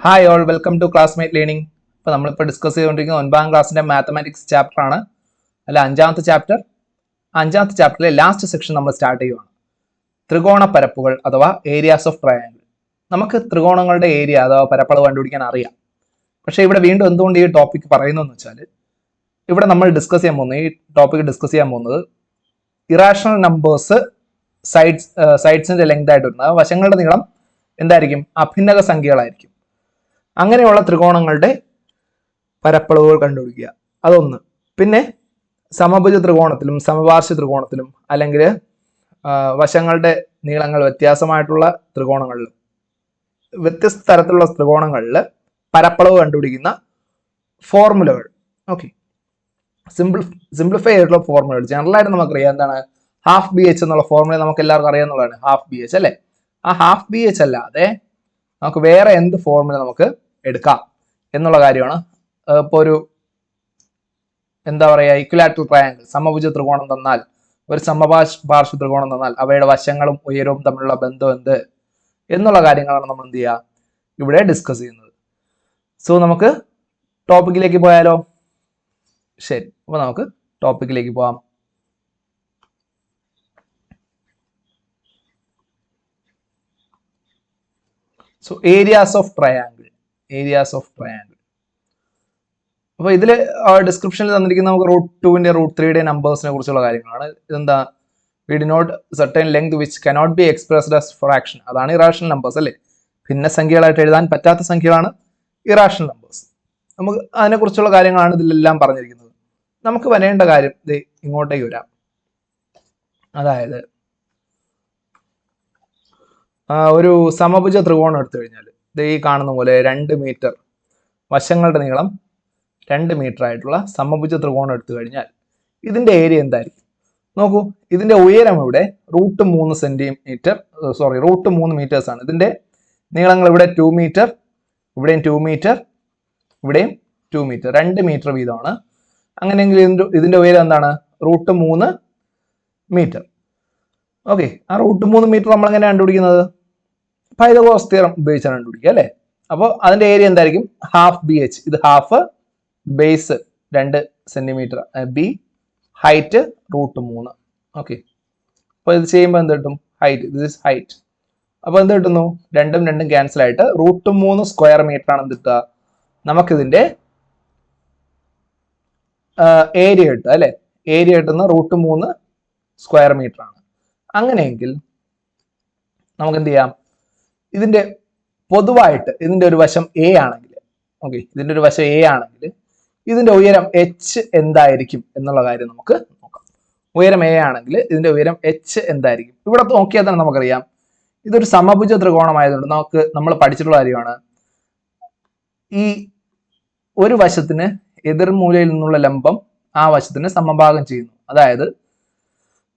Hi all, welcome to classmate learning. ഇപ്പോൾ നമ്മളിപ്പോൾ discuss ചെയ്തുകൊണ്ടിരിക്കുന്ന 9ാം ക്ലാസ്സിൻ്റെ മാത്തമാറ്റിക്സ് ചാപ്റ്റർ ആണ്. അല്ല, അഞ്ചാമത്തെ ചാപ്റ്ററിലെ ലാസ്റ്റ് സെക്ഷൻ നമ്മൾ സ്റ്റാർട്ട് ചെയ്യുവാണ്. ത്രികോണ പരപ്പുകൾ അഥവാ ഏരിയാസ് ഓഫ് ട്രയാങ്കിൾ. നമുക്ക് ത്രികോണങ്ങളുടെ ഏരിയ അഥവാ പരപ്പളവ് കണ്ടുപിടിക്കാൻ അറിയാം. പക്ഷേ ഇവിടെ വീണ്ടും എന്തുകൊണ്ട് ഈ ടോപ്പിക് പറയുന്നു എന്ന് വെച്ചാൽ, ഇവിടെ നമ്മൾ ഡിസ്കസ് ചെയ്യാൻ പോകുന്നത് ഇറാഷണൽ നമ്പേഴ്സ് സൈഡ്സിന്റെ ലെങ്ത് ആയിട്ട് വരുന്നത് വശങ്ങളുടെ നീളം എന്തായിരിക്കും? അഭിന്നക സംഖ്യകളായിരിക്കും. അങ്ങനെയുള്ള ത്രികോണങ്ങളുടെ പരപ്പളവുകൾ കണ്ടുപിടിക്കുക, അതൊന്ന്. പിന്നെ സമഭുജ ത്രികോണത്തിലും സമപാർശ്വ ത്രികോണത്തിലും അല്ലെങ്കിൽ വശങ്ങളുടെ നീളങ്ങൾ വ്യത്യാസമായിട്ടുള്ള ത്രികോണങ്ങളിൽ, വ്യത്യസ്ത തരത്തിലുള്ള ത്രികോണങ്ങളിൽ പരപ്പളവ് കണ്ടുപിടിക്കുന്ന ഫോർമുലകൾ. ഓക്കെ, സിംപ്ലിഫൈ ആയിട്ടുള്ള ഫോർമുലകൾ. ജനറലായിട്ട് നമുക്കറിയാം എന്താണ് ഹാഫ് ബി എച്ച് എന്നുള്ള ഫോർമുല നമുക്ക് എല്ലാവർക്കും അറിയാവുന്നതാണ്. ഹാഫ് ബി എച്ച് അല്ലേ? ആ ഹാഫ് ബി എച്ച് അല്ലാതെ നമുക്ക് വേറെ എന്ത് ഫോർമുല നമുക്ക് എടുക്കാം എന്നുള്ള കാര്യമാണ്. ഇപ്പോൾ ഒരു എന്താ പറയുക, ഇക്വിലാറ്ററൽ ട്രയാങ്കിൾ, സമഭുജ ത്രികോണം തന്നാൽ, ഒരു സമപാർശ്വ ത്രികോണം തന്നാൽ അവയുടെ വശങ്ങളും ഉയരവും തമ്മിലുള്ള ബന്ധം എന്ത് എന്നുള്ള കാര്യങ്ങളാണ് നമ്മൾ എന്ത് ചെയ്യുക ഇവിടെ ഡിസ്കസ് ചെയ്യുന്നത്. സോ നമുക്ക് ടോപ്പിക്കിലേക്ക് പോയാലോ? ശരി, അപ്പൊ നമുക്ക് ടോപ്പിക്കിലേക്ക് പോവാം. So areas of triangle. അപ്പൊ ഇതില് ഡിസ്ക്രിപ്ഷനിൽ തന്നിരിക്കുന്ന നമുക്ക് √2 √3 നമ്പേഴ്സിനെ കുറിച്ചുള്ള കാര്യങ്ങളാണ്. ഇതെന്താ? We denote certain length which cannot be expressed as fraction. അതാണ് ഇറാഷണൽ നമ്പേഴ്സ് അല്ലേ? ഭിന്ന സംഖ്യകളായിട്ട് എഴുതാൻ പറ്റാത്ത സംഖ്യകളാണ് ഇറാഷണൽ നമ്പേഴ്സ്. നമുക്ക് അതിനെക്കുറിച്ചുള്ള കാര്യങ്ങളാണ് ഇതിലെല്ലാം പറഞ്ഞിരിക്കുന്നത്. നമുക്ക് വരേണ്ട കാര്യം ഇങ്ങോട്ടേക്ക് വരാം. അതായത് ഒരു സമഭുജ ത്രികോണം എടുത്തു കഴിഞ്ഞാൽ ഈ കാണുന്ന പോലെ 2 മീറ്റർ വശങ്ങളുടെ നീളം 2 മീറ്റർ ആയിട്ടുള്ള സമഭുജ ത്രികോണം എടുത്തു കഴിഞ്ഞാൽ ഇതിന്റെ ഏരിയ എന്തായിരിക്കും? നോക്കൂ, ഇതിന്റെ ഉയരം ഇവിടെ √3 മീറ്റേഴ്സ് ആണ്. ഇതിന്റെ നീളങ്ങൾ ഇവിടെ 2 മീറ്റർ, ഇവിടെയും 2 മീറ്റർ, ഇവിടെയും 2 മീറ്റർ, 2 മീറ്റർ വീതമാണ്. അങ്ങനെയെങ്കിൽ ഇതിന്റെ ഉയരം എന്താണ്? √3 മീറ്റർ. ഓക്കെ, ആ √3 മീറ്റർ നമ്മൾ എങ്ങനെ കണ്ടുപിടിക്കുന്നത്? പൈതഗോറസ് തിയറം ഉപയോഗിച്ചാണ് കണ്ടുപിടിക്കുക അല്ലേ? അപ്പോൾ അതിന്റെ ഏരിയ എന്തായിരിക്കും? Half b h. ഇത് half, base 2 centimetre, b, height √3. Okay, അപ്പോൾ ഇത് ചെയ്യുമ്പോൾ എന്ത് കിട്ടും? Height, this is height. അപ്പോൾ എന്ത് കിട്ടുന്നു? രണ്ടും ക്യാൻസൽ ആയിട്ട് √3 സ്ക്വയർ മീറ്റർ ആണ് എന്ത് കിട്ടുക? നമുക്കിതിന്റെ ഏരിയ കിട്ടുക അല്ലെ? ഏരിയ കിട്ടുന്ന √3 സ്ക്വയർ മീറ്റർ ആണ്. അങ്ങനെയെങ്കിൽ നമുക്ക് എന്ത് ചെയ്യാം? ഇതിന്റെ പൊതുവായിട്ട് ഇതിന്റെ ഒരു വശം എ ആണെങ്കിൽ, ഓക്കെ, ഇതിന്റെ ഒരു വശം എ ആണെങ്കിൽ ഇതിന്റെ ഉയരം എച്ച് എന്തായിരിക്കും എന്നുള്ള കാര്യം നമുക്ക് നോക്കാം. ഉയരം എ ആണെങ്കിൽ ഇതിന്റെ ഉയരം എച്ച് എന്തായിരിക്കും? ഇവിടെ നോക്കിയാൽ തന്നെ നമുക്കറിയാം ഇതൊരു സമഭുജ ത്രികോണമായതുകൊണ്ട് നമ്മൾ പഠിച്ചിട്ടുള്ള കാര്യമാണ്, ഈ ഒരു വശത്തിന് എതിർമൂലയിൽ നിന്നുള്ള ലംബം ആ വശത്തിന് സമഭാഗം ചെയ്യുന്നു. അതായത്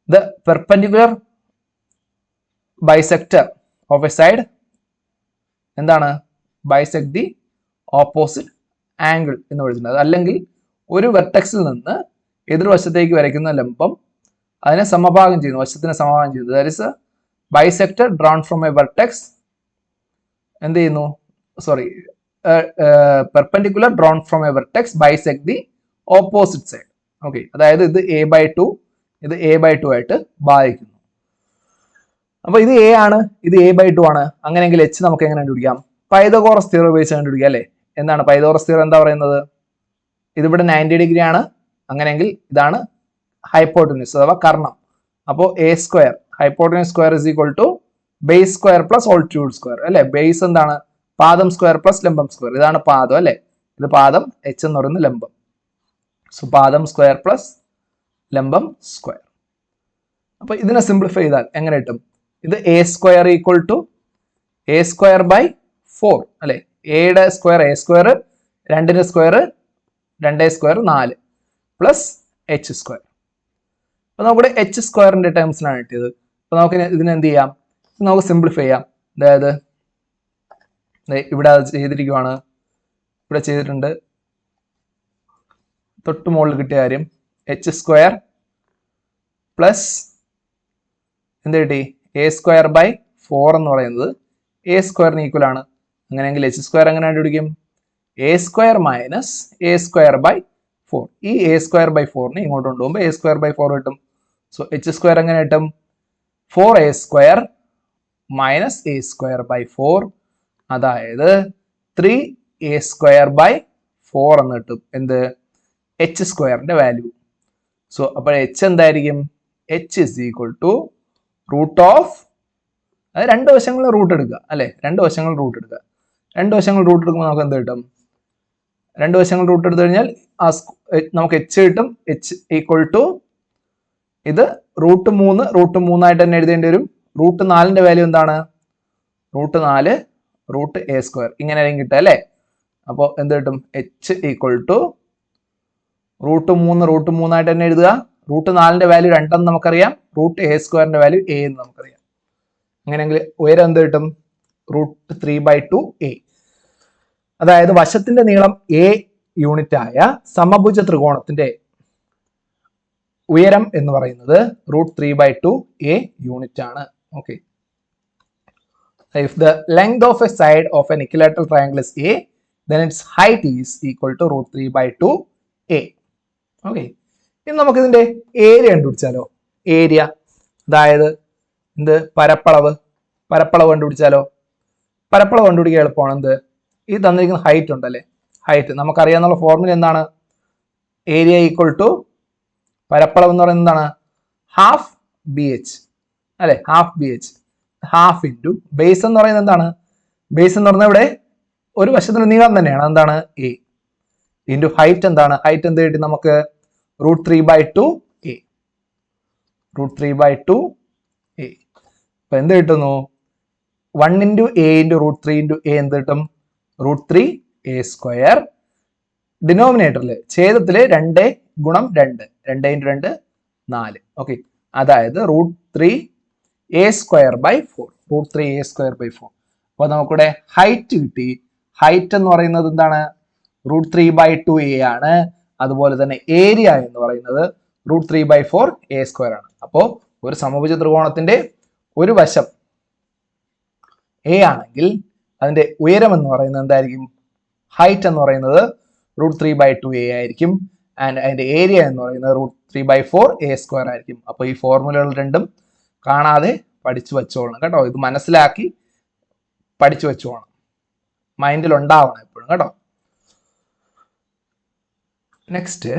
the perpendicular bisector of A side എന്താണ്? ബൈസെക്ട് ദി ഓപ്പോസിറ്റ് ആംഗിൾ എന്ന് വിളിച്ചിട്ടുണ്ട്. അല്ലെങ്കിൽ ഒരു വെർട്ടെക്സിൽ നിന്ന് എതിർവശത്തേക്ക് വരയ്ക്കുന്ന ലംബം അതിനെ സമഭാഗം ചെയ്യുന്നു, വശത്തിന് സമഭാഗം ചെയ്യുന്നു. That is A bisector drawn from A vertex എന്ത് ചെയ്യുന്നു? Perpendicular drawn from A vertex bisect the opposite side. Okay, അതായത് ഇത് a/2, ഇത് a/2 ആയിട്ട് ഭാഗിക്കുന്നു. അപ്പൊ ഇത് എ ആണ്, ഇത് a/2 ആണ്. അങ്ങനെയെങ്കിൽ എച്ച് നമുക്ക് എങ്ങനെ കണ്ടുപിടിക്കാം? പൈതഗോറസ് തിയറം ഉപയോഗിച്ച് കണ്ടുപിടിക്കാം അല്ലെ? എന്താണ് പൈതഗോറസ് തിയറം? എന്താ പറയുന്നത്? ഇതിവിടെ 90 ഡിഗ്രി ആണ്. അങ്ങനെയെങ്കിൽ ഇതാണ് ഹൈപ്പോട്ടന്യൂസ് അഥവാ കർണം. അപ്പോൾ a², hypotenuse square is equal to base square plus altitude square അല്ലെ? ബേസ് എന്താണ്? പാദം സ്ക്വയർ പ്ലസ് ലംബം സ്ക്വയർ. ഇതാണ് പാദം അല്ലെ? ഇത് പാദം, എച്ച് എന്ന് പറയുന്നത് ലംബം. സോ പാദം സ്ക്വയർ പ്ലസ് ലംബം സ്ക്വയർ. അപ്പൊ ഇതിനെ സിംപ്ലിഫൈ ചെയ്താൽ എങ്ങനെ കിട്ടും? ഇത് a² ഈക്വൽ ടു a²/4 അല്ലെ? എയുടെ square a², 2ന്റെ square 2² 4 plus h². അപ്പൊ നമുക്കിവിടെ h² ടേംസിലാണ് കിട്ടിയത്. അപ്പൊ നമുക്ക് ഇതിനെ എന്ത് ചെയ്യാം? നമുക്ക് സിംപ്ലിഫൈ ചെയ്യാം. അതായത് ഇവിടെ ചെയ്തിരിക്കുവാണ്, ഇവിടെ ചെയ്തിട്ടുണ്ട്. തൊട്ട് മുകളിൽ കിട്ടിയ കാര്യം h² പ്ലസ് എന്ത് കിട്ടി? a²/4 എന്ന് പറയുന്നത് a² ഈക്വൽ ആണ് അങ്ങനെയെങ്കിൽ എച്ച് സ്ക്വയർ എങ്ങനെ കണ്ടുപിടിക്കും? A square minus a square by 4. ഈ എ സ്ക്വയർ ബൈ 4നെ ഇങ്ങോട്ട് കൊണ്ടുപോകുമ്പോൾ എ സ്ക്വയർ ബൈ 4 കിട്ടും. സോ എച്ച് സ്ക്വയർ എങ്ങനെ കിട്ടും? 4a square minus a square by 4, അതായത് 3a സ്ക്വയർ ബൈ 4 എന്ന് കിട്ടും. എന്ത്? എച്ച് സ്ക്വയറിന്റെ വാല്യൂ. സോ അപ്പോൾ എച്ച് എന്തായിരിക്കും? H is equal to root of, അത് രണ്ട് വശങ്ങളും റൂട്ട് എടുക്കുക അല്ലെ, രണ്ട് വശങ്ങൾ റൂട്ട് എടുക്കുക. രണ്ട് വശങ്ങൾ റൂട്ട് എടുക്കുമ്പോൾ നമുക്ക് എന്ത് കിട്ടും? രണ്ട് വശങ്ങൾ റൂട്ട് എടുത്തു കഴിഞ്ഞാൽ നമുക്ക് എച്ച് കിട്ടും. എച്ച് ഈക്വൽ ടു ഇത് √3 ആയിട്ട് തന്നെ എഴുതേണ്ടി വരും. √4ന്റെ വാല്യൂ എന്താണ്? √4 റൂട്ട് എ സ്ക്വയർ, ഇങ്ങനെ കിട്ടുക അല്ലേ. അപ്പോൾ എന്ത് കിട്ടും? എച്ച് ഈക്വൽ ടു √3 ആയിട്ട് തന്നെ എഴുതുക. √4ന്റെ വാല്യൂ 2 എന്ന് നമുക്കറിയാം. റൂട്ട് എ സ്ക്വയറിന്റെ വാല്യൂ എ എന്ന് നമുക്കറിയാം. അങ്ങനെയെങ്കിൽ ഉയരം എന്ത് കിട്ടും? √3/2a. അതായത് വശത്തിന്റെ നീളം a യൂണിറ്റ് ആയ സമഭുജ ത്രികോണത്തിന്റെ ഉയരം എന്ന് പറയുന്നത് √3/2a യൂണിറ്റ് ആണ്. Okay. If the length of a side of an equilateral triangle is a, then its height is equal to √3/2a. Okay. ഇനി നമുക്ക് ഇതിന്റെ ഏരിയ കണ്ടുപിടിച്ചാലോ? ഏരിയ, അതായത് എന്ത്? പരപ്പളവ് കണ്ടുപിടിച്ചാലോ? പരപ്പളവ് കണ്ടുപിടിക്കാൻ എളുപ്പമാണ്. എന്ത്? ഈ തന്നിരിക്കുന്ന ഹൈറ്റ് ഉണ്ടല്ലേ, ഹൈറ്റ് നമുക്കറിയാവുന്ന ഫോർമുല എന്താണ്? ഏരിയ ഈക്വൽ ടു പരപ്പളവ് എന്ന് പറയുന്നത് എന്താണ്? ഹാഫ് BH അല്ലെ, half BH, half into base എന്ന് പറയുന്നത് എന്താണ്? ബേസ് എന്ന് പറഞ്ഞാൽ ഇവിടെ ഒരു വശത്തിന് നീളം തന്നെയാണ്, എന്താണ്? എ ഇൻറ്റു ഹൈറ്റ് എന്താണ്? ഹൈറ്റ് എന്ത് കിട്ടി നമുക്ക്? √3/2a. √3/2a. അപ്പൊ എന്ത് കിട്ടുന്നു? 1 × a × √3 × a എന്ത് കിട്ടും? √3a square. ഡിനോമിനേറ്ററിൽ ഛേദത്തില് 2 × 2, 2 × 2 4. ഓക്കെ. അതായത് √3a square by 4, √3a square by 4. അപ്പൊ നമുക്കിവിടെ ഹൈറ്റ് കിട്ടി. ഹൈറ്റ് എന്ന് പറയുന്നത് എന്താണ്? √3/2a ആണ്. അതുപോലെ തന്നെ ഏരിയ എന്ന് പറയുന്നത് √3/4a സ്ക്വയർ ആണ്. അപ്പോൾ ഒരു സമഭുജ ത്രികോണത്തിന്റെ ഒരു വശം a ആണെങ്കിൽ അതിന്റെ ഉയരം എന്ന് പറയുന്നത് എന്തായിരിക്കും? ഹൈറ്റ് എന്ന് പറയുന്നത് √3/2a ആയിരിക്കും. ആൻഡ് അതിന്റെ ഏരിയ എന്ന് പറയുന്നത് √3/4a സ്ക്വയർ ആയിരിക്കും. അപ്പോൾ ഈ ഫോർമുലകൾ രണ്ടും കാണാതെ പഠിച്ചു വെച്ചോളണം കേട്ടോ. ഇത് മനസ്സിലാക്കി പഠിച്ചു വെച്ചോളണം, മൈൻഡിൽ ഉണ്ടാവണം എപ്പോഴും കേട്ടോ. നെക്സ്റ്റ്,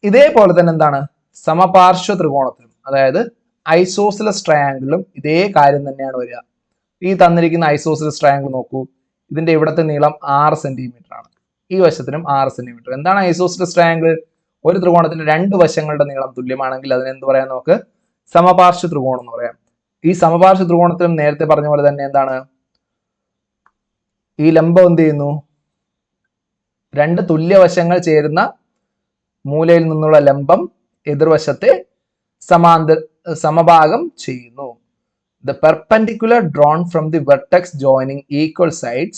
ഇതേപോലെ തന്നെ എന്താണ്? സമപാർശ്വ ത്രികോണത്തിലും, അതായത് ഐസോസിലസ് ട്രയാങ്കിളിലും ഇതേ കാര്യം തന്നെയാണ് വരിക. ഈ തന്നിരിക്കുന്ന ഐസോസിലസ് ട്രയാങ്കിൾ നോക്കൂ. ഇതിന്റെ ഇവിടത്തെ നീളം 6 സെന്റിമീറ്റർ ആണ്, ഈ വശത്തിനും 6 സെന്റിമീറ്റർ. എന്താണ് ഐസോസിലസ് ട്രയാങ്കിൾ? ഒരു ത്രികോണത്തിന്റെ രണ്ട് വശങ്ങളുടെ നീളം തുല്യമാണെങ്കിൽ അതിന് എന്ത് പറയാം? നമുക്ക് സമപാർശ്വ ത്രികോണം എന്ന് പറയാം. ഈ സമപാർശ്വ ത്രികോണത്തിലും നേരത്തെ പറഞ്ഞ പോലെ തന്നെ എന്താണ്? ഈ ലംബം എന്ത് ചെയ്യുന്നു? രണ്ട് തുല്യവശങ്ങൾ ചേരുന്ന മൂലയിൽ നിന്നുള്ള ലംബം എതിർവശത്തെ സമഭാഗം ചെയ്യുന്നു. The perpendicular drawn from the vertex joining equal sides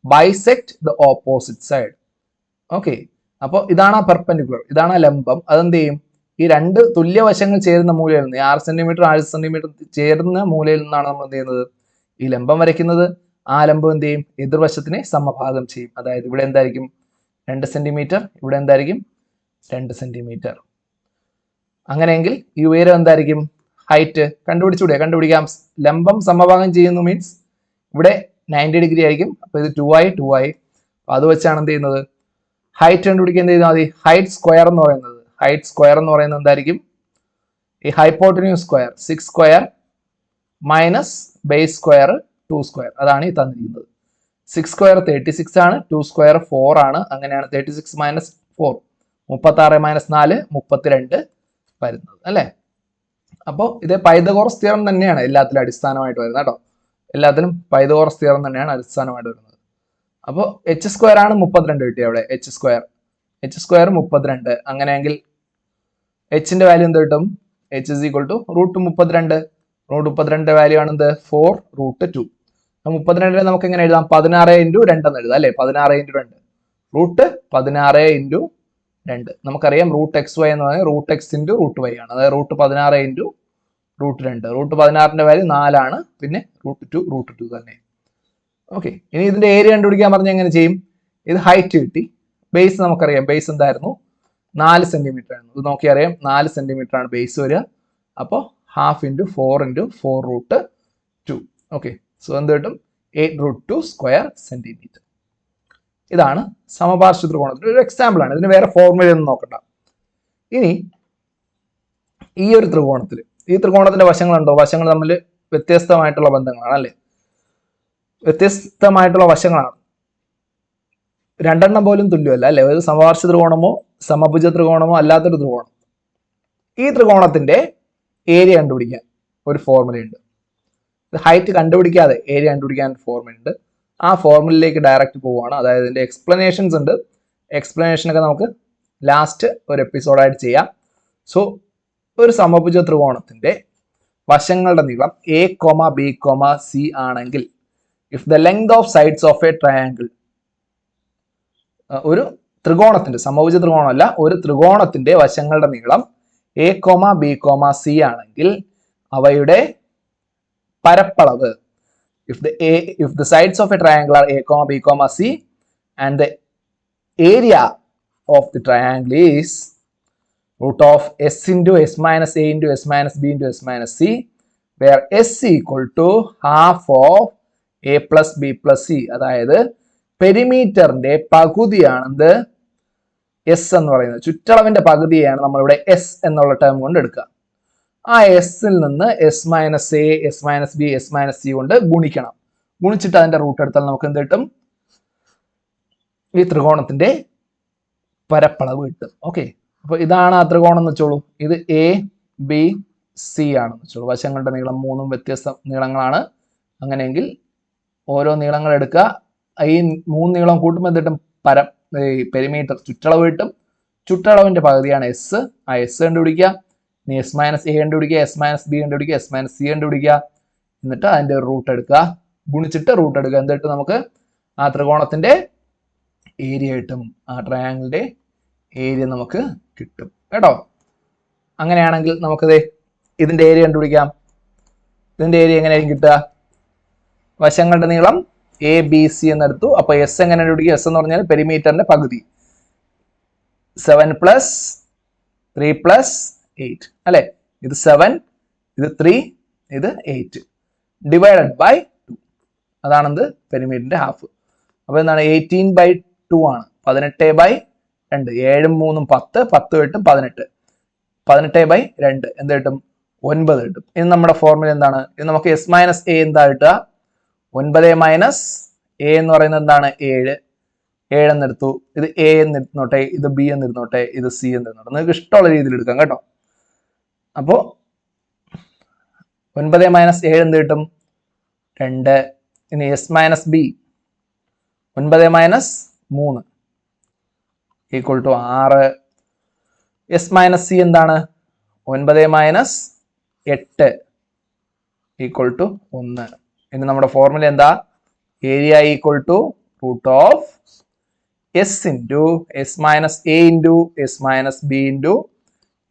bisect the opposite side. Okay. അപ്പോൾ ഇതാണ് ആ പെർപെൻഡിക്കുലർ, ഇതാണ് ആ ലംബം. അതെന്ത് ചെയ്യും? ഈ രണ്ട് തുല്യവശങ്ങൾ ചേരുന്ന മൂലയിൽ നിന്ന് 6 സെന്റിമീറ്റർ 6 സെന്റിമീറ്റർ ചേരുന്ന മൂലയിൽ നിന്നാണ് നമ്മൾ എന്ത് ചെയ്യുന്നത്? ഈ ലംബം വരയ്ക്കുന്നത്. ആ ലംബം എന്ത് ചെയ്യും? എതിർവശത്തിനെ സമഭാഗം ചെയ്യും. അതായത് ഇവിടെ എന്തായിരിക്കും? 2 സെന്റിമീറ്റർ, ഇവിടെ എന്തായിരിക്കും? 2 സെന്റിമീറ്റർ. അങ്ങനെയെങ്കിൽ ഈ ഉയരം എന്തായിരിക്കും? ഹൈറ്റ് കണ്ടുപിടിക്കാം. ലംബം സമഭാഗം ചെയ്യുന്നു മീൻസ് ഇവിടെ 90 ഡിഗ്രി ആയിരിക്കും. അപ്പൊ ഇത് 2i. അപ്പൊ അത് വെച്ചാണ് എന്ത് ചെയ്യുന്നത്? ഹൈറ്റ് കണ്ടുപിടിക്കാൻ എന്ത് ചെയ്താൽ മതി? ഹൈറ്റ് സ്ക്വയർ എന്ന് പറയുന്നത് എന്തായിരിക്കും? ഈ hypotenuse square 6 square minus base square 2 square, അതാണ് ഈ തന്നിരിക്കുന്നത്. 6 സ്ക്വയർ 36 ആണ്, 2 സ്ക്വയർ 4 ആണ്. അങ്ങനെയാണ് 36 മൈനസ് 4 36 - 4 32 വരുന്നത് അല്ലേ. അപ്പോൾ ഇത് പൈതഗോറസ് തിയറം തന്നെയാണ് എല്ലാത്തിലും അടിസ്ഥാനമായിട്ട് വരുന്നത് കേട്ടോ. എല്ലാത്തിലും പൈതഗോറസ് തിയറം തന്നെയാണ് അടിസ്ഥാനമായിട്ട് വരുന്നത്. അപ്പോൾ എച്ച് സ്ക്വയർ ആണ് 32 കിട്ടിയത് അവിടെ. H square 32. അങ്ങനെയെങ്കിൽ എച്ചിന്റെ വാല്യൂ എന്ത് കിട്ടും? H is equal to √32. √32 value ആണ് എന്ത്? 4√2. 32 നമുക്ക് എങ്ങനെ എഴുതാം? 16 × 2 എന്ന് എഴുതാം അല്ലെ. 16 × 2 √16 × 2. നമുക്കറിയാം √xy എന്ന് പറഞ്ഞാൽ √x × √y ആണ്. അതായത് √16 × √2. √16ന്റെ വാല്യൂ 4 ആണ്. പിന്നെ √2 തന്നെ. ഓക്കെ, ഇനി ഇതിന്റെ ഏരിയ കണ്ടുപിടിക്കാൻ പറഞ്ഞാൽ എങ്ങനെ ചെയ്യും? ഇത് ഹൈറ്റ് കിട്ടി, ബേസ് നമുക്കറിയാം, ബേസ് എന്തായിരുന്നു? 4 സെന്റിമീറ്റർ ആയിരുന്നു. ഇത് നോക്കി അറിയാം, 4 സെന്റിമീറ്റർ ആണ് ബേസ് വരിക. അപ്പോൾ ഹാഫ് ഇൻറ്റു 4 × 4√2. ഓക്കെ, സോ എന്ത് കിട്ടും? 8√2 സ്ക്വയർ സെന്റിമീറ്റർ. ഇതാണ് സമപാർശ്വ ത്രികോണത്തിന്റെ ഒരു എക്സാമ്പിൾ ആണ്. ഇതിന് വേറെ ഫോർമുല ഒന്നും നോക്കണ്ട. ഇനി ഈ ഒരു ത്രികോണത്തിൽ, ഈ ത്രികോണത്തിന്റെ വശങ്ങളുണ്ടോ? വശങ്ങൾ തമ്മിൽ വ്യത്യസ്തമായിട്ടുള്ള ബന്ധങ്ങളാണ് അല്ലേ? വ്യത്യസ്തമായിട്ടുള്ള വശങ്ങളാണ്, രണ്ടെണ്ണം പോലും തുല്യമല്ല അല്ലെ? ഒരു സമപാർശ്വ ത്രികോണമോ സമഭുജ ത്രികോണമോ അല്ലാത്തൊരു ത്രികോണം. ഈ ത്രികോണത്തിന്റെ ഏരിയ കണ്ടുപിടിക്കാൻ ഒരു ഫോർമുലയുണ്ട്. ഹൈറ്റ് കണ്ടുപിടിക്കാതെ ഏരിയ കണ്ടുപിടിക്കാൻ ഫോർമുലയുണ്ട്. ആ ഫോർമുലയിലേക്ക് ഡയറക്റ്റ് പോവുകയാണ്. അതായത് ഇതിന്റെ എക്സ്പ്ലനേഷൻസ് ഉണ്ട്. എക്സ്പ്ലനേഷനൊക്കെ നമുക്ക് ലാസ്റ്റ് ഒരു എപ്പിസോഡായിട്ട് ചെയ്യാം. സോ ഒരു സമഭുജ ത്രികോണത്തിന്റെ വശങ്ങളുടെ നീളം A, B, C ആണെങ്കിൽ, if the length of sides of A triangle, ഒരു ത്രികോണത്തിന്റെ, സമഭുജ ത്രികോണമല്ല, ഒരു ത്രികോണത്തിന്റെ വശങ്ങളുടെ നീളം A, B, C ആണെങ്കിൽ അവയുടെ പരപ്പളവ്, if the sides of a triangle are A, B, C and the area of the triangle is root of s into s minus a into s minus b into s minus c, where s equal to half of a plus b plus c. അതായത് പെരിമീറ്ററിന്റെ പകുതിയാണെന്ത്? S എന്ന് പറയുന്നത്. ചുറ്റളവിന്റെ പകുതിയാണ് നമ്മളിവിടെ S എന്നുള്ള term കൊണ്ട് എടുക്കുക. ആ എസിൽ നിന്ന് S minus A, S minus B, S minus C കൊണ്ട് ഗുണിക്കണം. ഗുണിച്ചിട്ട് അതിന്റെ റൂട്ട് എടുത്താൽ നമുക്ക് എന്ത് കിട്ടും? ഈ ത്രികോണത്തിന്റെ പരപ്പളവ് കിട്ടും. ഓക്കെ, അപ്പൊ ഇതാണ് ആ ത്രികോണം എന്ന് വെച്ചോളൂ. ഇത് എ, ബി, സി ആണെന്ന് വെച്ചോളൂ. വശങ്ങളുടെ നീളം 3 വ്യത്യസ്ത നീളങ്ങളാണ്. അങ്ങനെയെങ്കിൽ ഓരോ നീളങ്ങൾ എടുക്കുക. ഈ 3 നീളം കൂട്ടുമ്പോൾ എന്ത് കിട്ടും? പെരിമീറ്റർ, ചുറ്റളവ് കിട്ടും. ചുറ്റളവിന്റെ പകുതിയാണ് എസ്. ആ എസ് കണ്ടുപിടിക്കുക. ഇനി എസ് മൈനസ് എ കണ്ടുപിടിക്കുക, എസ് മൈനസ് ബി കണ്ടുപിടിക്കുക, എസ് മൈനസ് സി കണ്ടുപിടിക്കുക. എന്നിട്ട് അതിന്റെ റൂട്ട് എടുക്കുക. ഗുണിച്ചിട്ട് റൂട്ട് എടുക്കുക. എന്ത് കിട്ടും? നമുക്ക് ആ ത്രികോണത്തിന്റെ ഏരിയ കിട്ടും. ആ ട്രയാങ്കിളിന്റെ ഏരിയ നമുക്ക് കിട്ടും കേട്ടോ. അങ്ങനെയാണെങ്കിൽ നമുക്കത് ഇതിന്റെ ഏരിയ കണ്ടുപിടിക്കാം. ഇതിന്റെ ഏരിയ എങ്ങനെയായിരിക്കും കിട്ടുക? വശങ്ങളുടെ നീളം എ, ബി, സി എന്നെടുത്തു. അപ്പൊ എസ് എങ്ങനെ കണ്ടുപിടിക്കുക? എസ് എന്ന് പറഞ്ഞാൽ പെരിമീറ്ററിന്റെ പകുതി. 7 + 3 + 8 അല്ലെ? ഇത് 7, ഇത് 3, ഇത് 8 ഡിവൈഡഡ് ബൈ 2. അതാണെന്ത്? പെരിമീറ്ററിന്റെ ഹാഫ്. അപ്പൊ എന്താണ്? 18/2 ആണ്. 18/2. 7 3 10, 10 8 18. 18/2 എന്ത് കിട്ടും? 9 കിട്ടും. ഇനി നമ്മുടെ ഫോർമുല എന്താണ്? ഇത് നമുക്ക് എസ് മൈനസ് എ എന്താ കിട്ടുക? 9 മൈനസ് എ എന്ന് പറയുന്നത് എന്താണ്? 7. 7 എന്നെടുത്തു. ഇത് എ എന്നിരുന്നോട്ടെ, ഇത് ബി എന്നിരുന്നോട്ടെ, ഇത് സി എന്നിരുന്നോട്ടെ. നിങ്ങൾക്ക് ഇഷ്ടമുള്ള രീതിയിൽ എടുക്കാം കേട്ടോ. അപ്പോ 9 മൈനസ് 7 എന്ത് കിട്ടും? 2. ഇനി s minus b 9 minus 3 equal to 6. S minus c എന്താണ്? 9 മൈനസ് 8 ഈക്വൽ ടു 1. ഇനി നമ്മുടെ ഫോർമുല എന്താ? Area equal to root of s into s minus a into s minus b into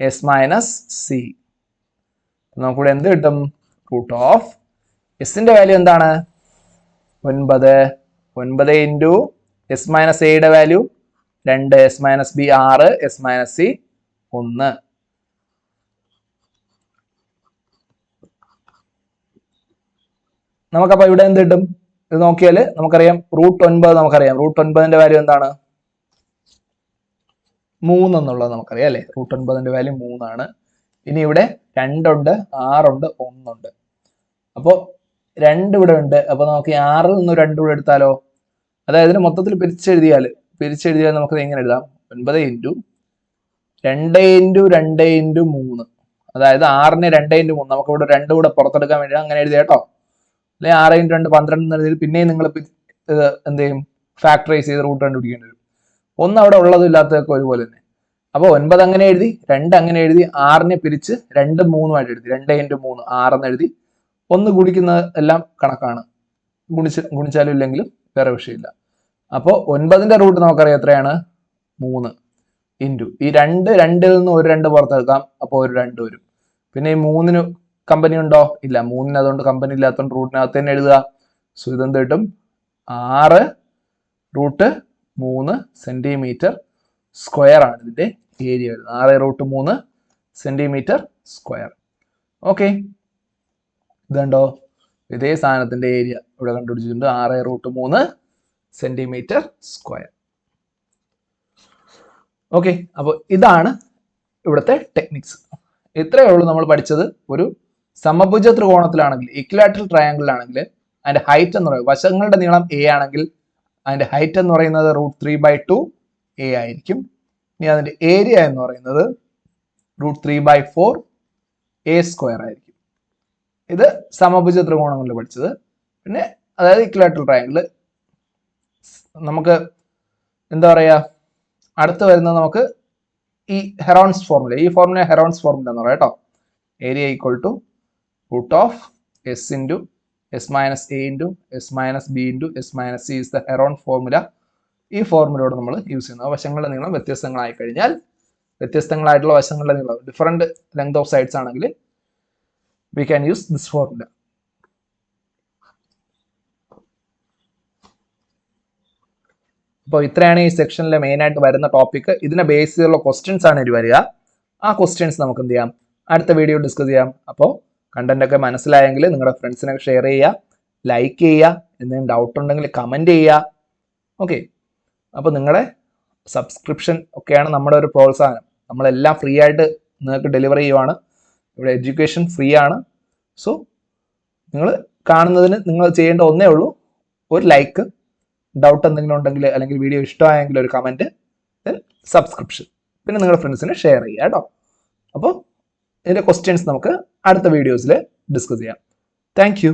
s minus c. നമുക്കിവിടെ എന്ത് കിട്ടും? Root of എസിന്റെ value എന്താണ്? 9. 9 into s minus എയുടെ value 2, S minus B 6, s minus C 1. നമുക്കപ്പോ ഇവിടെ എന്ത് കിട്ടും? ഇത് നോക്കിയാൽ നമുക്കറിയാം റൂട്ട് 9 നമുക്കറിയാം. റൂട്ട് 9ന്റെ വാല്യൂ എന്താണ്? 3 എന്നുള്ളത് നമുക്കറിയാം അല്ലെ? റൂട്ട് 9ന്റെ വാല്യൂ 3 ആണ്. ഇനി ഇവിടെ 2 ഉണ്ട്, 6 ഉണ്ട്, 1 ഉണ്ട്. അപ്പോ 2 ഇവിടെ ഉണ്ട്. അപ്പൊ നമുക്ക് 6ൽ നിന്ന് 2 ഇവിടെ എടുത്താലോ? അതായത് മൊത്തത്തിൽ പിരിച്ചെഴുതിയാൽ നമുക്ക് എങ്ങനെ എഴുതാം? 9 ഇൻറ്റു 2 ഇൻറ്റു 2 ഇൻറ്റു 3. അതായത് 6നെ 2 ഇൻറ്റു 3. നമുക്ക് ഇവിടെ 2 കൂടെ പുറത്തെടുക്കാൻ വേണ്ടി അങ്ങനെ എഴുതിയ കേട്ടോ. അല്ലെ 6 ഇൻറ്റു 2 12 എന്ന് എഴുതി. പിന്നെയും നിങ്ങൾ എന്ത് ചെയ്യും? ഫാക്ടറൈസ് ചെയ്ത് റൂട്ട് കണ്ടുപിടിക്കേണ്ടി വരും. 1 അവിടെ ഉള്ളതും ഇല്ലാത്തതൊക്കെ ഒരുപോലെ തന്നെ. അപ്പോൾ 9 അങ്ങനെ എഴുതി, 2 അങ്ങനെ എഴുതി, 6നെ പിരിച്ച് 2 3 ആയിട്ട് എഴുതി. 2 ഇൻറ്റു 3 6 എന്ന് എഴുതി. 1 ഗുണിക്കുന്ന എല്ലാം കണക്കാണ്. ഗുണിച്ചാലും ഇല്ലെങ്കിലും വേറെ വിഷയമില്ല. അപ്പോൾ 9ന്റെ റൂട്ട് നമുക്കറിയാം എത്രയാണ്? 3 ഇൻറ്റു ഈ 2, 2ൽ നിന്ന് ഒരു 2 പുറത്തെടുക്കാം. അപ്പോൾ ഒരു 2 വരും. പിന്നെ ഈ 3ന് കമ്പനി ഉണ്ടോ? ഇല്ല. 3ന് അതുകൊണ്ട് കമ്പനി ഇല്ലാത്തതുകൊണ്ട് റൂട്ടിനകത്ത് തന്നെ എഴുതുക. സോ ഇതെന്ത് കിട്ടും? 6√3 സെന്റിമീറ്റർ സ്ക്വയർ ആണ് ഇതിന്റെ ഏരിയ വരുന്നത്. 6√3 സെന്റിമീറ്റർ സ്ക്വയർ. ഓക്കെ, ഇതുണ്ടോ? ഇതേ സാധനത്തിന്റെ ഏരിയ ഇവിടെ കണ്ടുപിടിച്ചിട്ടുണ്ട്, 6√3 സെന്റിമീറ്റർ സ്ക്വയർ. ഓക്കെ, അപ്പോൾ ഇതാണ് ഇവിടുത്തെ ടെക്നിക്സ്. ഇത്രയേ ഉള്ളൂ നമ്മൾ പഠിച്ചത്. ഒരു സമഭുജ ത്രികോണത്തിലാണെങ്കിൽ, ഇക്വിലാറ്ററൽ ട്രയാങ്കിളിലാണെങ്കിൽ അതിന്റെ ഹൈറ്റ് എന്ന് പറയുന്നത്, വശങ്ങളുടെ നീളം a ആണെങ്കിൽ അതിന്റെ ഹൈറ്റ് എന്ന് പറയുന്നത് √3/2 a ആയിരിക്കും. ഇനി അതിന്റെ ഏരിയ എന്ന് പറയുന്നത് √3/4 a² ആയിരിക്കും. ഇത് സമഭുജ ത്രികോണങ്ങളിൽ പഠിച്ചത്. പിന്നെ അതായത് ഇക്വിലാറ്ററൽ ട്രയാങ്കിൾ നമുക്ക് എന്താ പറയുക, അടുത്ത് വരുന്നത് നമുക്ക് ഈ ഹെറോൺസ് ഫോർമുല, ഈ ഫോർമുല ഹെറോൺസ് ഫോർമുല എന്ന് പറയാം കേട്ടോ. Area equal to √S × S - A × S - B × S - C is the heron formula. ഈ ഫോർമുലയോട് നമ്മൾ യൂസ് ചെയ്യുന്നത് വശങ്ങളുടെ നീളം വ്യത്യസ്തങ്ങളായി കഴിഞ്ഞാൽ, വ്യത്യസ്തങ്ങളായിട്ടുള്ള വശങ്ങളുടെ നീളം ഡിഫറെന്റ് ലെങ്ത് ഓഫ് സൈഡ്സ് ആണെങ്കിൽ we can use this formula. അപ്പോൾ ഇത്രയാണ് ഈ സെക്ഷനിൽ മെയിൻ ആയിട്ട് വരുന്ന ടോപ്പിക്. ഇതിനെ ബേസ് ചെയ്തുള്ള ക്വസ്റ്റ്യൻസ് ആണ് ഇത് വരിക. ആ ക്വസ്റ്റ്യൻസ് നമുക്ക് എന്ത് ചെയ്യാം, അടുത്ത വീഡിയോ ഡിസ്കസ് ചെയ്യാം. അപ്പോൾ കണ്ടന്റ് ഒക്കെ മനസ്സിലായെങ്കിൽ നിങ്ങളുടെ ഫ്രണ്ട്സിനൊക്കെ ഷെയർ ചെയ്യുക, ലൈക്ക് ചെയ്യുക, എന്തെങ്കിലും ഡൗട്ട് ഉണ്ടെങ്കിൽ കമൻറ്റ് ചെയ്യുക. ഓക്കെ, അപ്പോൾ നിങ്ങളുടെ സബ്സ്ക്രിപ്ഷൻ ഒക്കെയാണ് നമ്മുടെ ഒരു പ്രോത്സാഹനം. നമ്മളെല്ലാം ഫ്രീ ആയിട്ട് നിങ്ങൾക്ക് ഡെലിവർ ചെയ്യുവാണ്. ഇവിടെ എഡ്യൂക്കേഷൻ ഫ്രീ ആണ്. സോ നിങ്ങൾ കാണുന്നതിന് നിങ്ങൾ ചെയ്യേണ്ട ഒന്നേ ഉള്ളൂ, ഒരു ലൈക്ക്, ഡൗട്ട് എന്തെങ്കിലും ഉണ്ടെങ്കിൽ അല്ലെങ്കിൽ വീഡിയോ ഇഷ്ടമായെങ്കിൽ ഒരു കമൻറ്റ്, ദെൻ സബ്സ്ക്രിപ്ഷൻ, പിന്നെ നിങ്ങളുടെ ഫ്രണ്ട്സിന് ഷെയർ ചെയ്യുക കേട്ടോ. അപ്പോൾ ഇതിൻ്റെ ക്വസ്റ്റ്യൻസ് നമുക്ക് അടുത്ത വീഡിയോസിൽ ഡിസ്കസ് ചെയ്യാം. Thank you.